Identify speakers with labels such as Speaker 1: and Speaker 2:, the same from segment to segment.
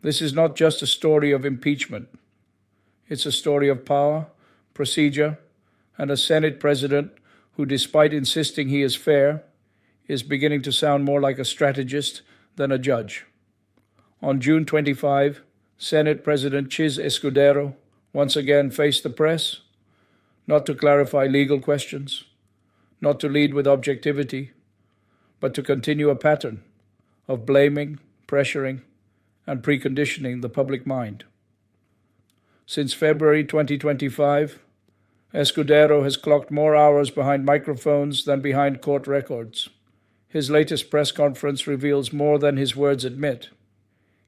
Speaker 1: This is not just a story of impeachment. It's a story of power, procedure, and a Senate President who, despite insisting he is fair, is beginning to sound more like a strategist than a judge. On June 25, Senate President Chiz Escudero once again faced the press, not to clarify legal questions, not to lead with objectivity, but to continue a pattern of blaming, pressuring, and preconditioning the public mind. Since February 2025, Escudero has clocked more hours behind microphones than behind court records. His latest press conference reveals more than his words admit.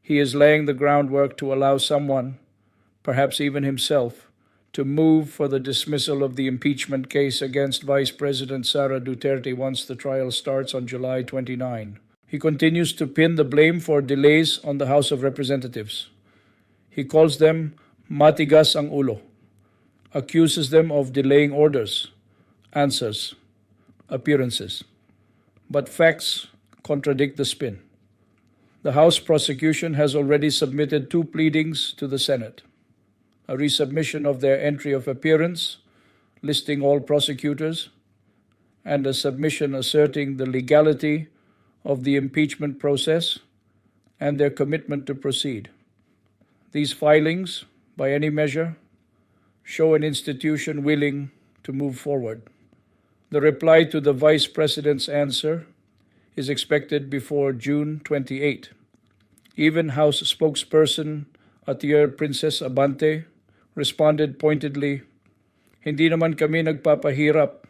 Speaker 1: He is laying the groundwork to allow someone, perhaps even himself, to move for the dismissal of the impeachment case against Vice President Sara Duterte once the trial starts on July 29. He continues to pin the blame for delays on the House of Representatives. He calls them matigas ang ulo, accuses them of delaying orders, answers, appearances. But facts contradict the spin. The House prosecution has already submitted 2 pleadings to the Senate: a resubmission of their entry of appearance, listing all prosecutors, and a submission asserting the legality of the impeachment process and their commitment to proceed. These filings, by any measure, show an institution willing to move forward. The reply to the Vice President's answer is expected before June 28. Even House spokesperson Attier Princess Abante responded pointedly, "Hindi naman kami nagpapahirap.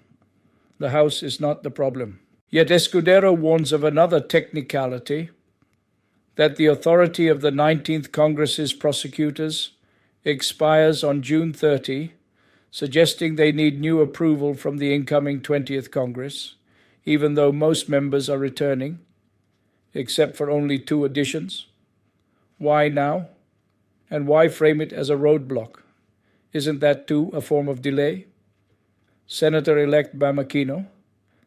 Speaker 1: The House is not the problem." Yet Escudero warns of another technicality, that the authority of the 19th Congress's prosecutors expires on June 30, suggesting they need new approval from the incoming 20th Congress, even though most members are returning, except for only 2 additions. Why now? And why frame it as a roadblock? Isn't that too a form of delay? Senator-elect Bam Aquino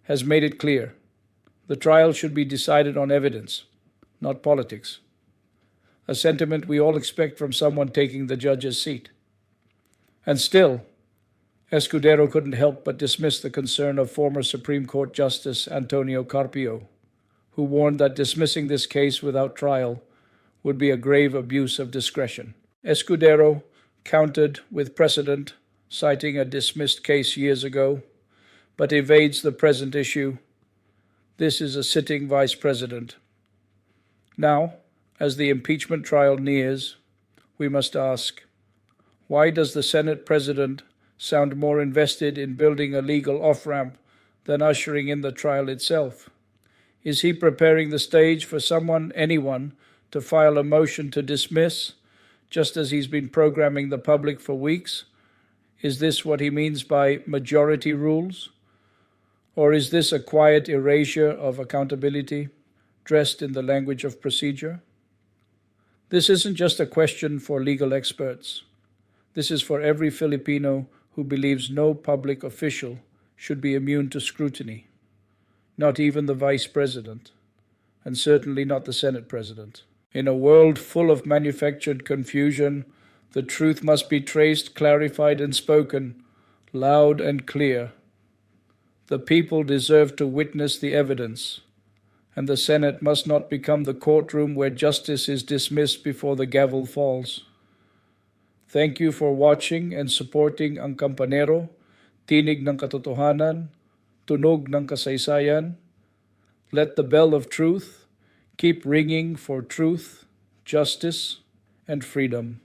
Speaker 1: has made it clear the trial should be decided on evidence, not politics, a sentiment we all expect from someone taking the judge's seat. And still, Escudero couldn't help but dismiss the concern of former Supreme Court Justice Antonio Carpio, who warned that dismissing this case without trial would be a grave abuse of discretion. Escudero countered with precedent, citing a dismissed case years ago, but evades the present issue. This is a sitting vice president. Now, as the impeachment trial nears, we must ask, why does the Senate President sound more invested in building a legal off-ramp than ushering in the trial itself? Is he preparing the stage for anyone, to file a motion to dismiss, just as he's been programming the public for weeks? Is this what he means by majority rules? Or is this a quiet erasure of accountability, dressed in the language of procedure? This isn't just a question for legal experts. This is for every Filipino who believes no public official should be immune to scrutiny, not even the Vice President, and certainly not the Senate President. In a world full of manufactured confusion, the truth must be traced, clarified, and spoken, loud and clear. The people deserve to witness the evidence, and the Senate must not become the courtroom where justice is dismissed before the gavel falls. Thank you for watching and supporting AngKampanero, Tinig ng Katotohanan, Tunog ng Kasaysayan. Let the bell of truth keep ringing for truth, justice, and freedom.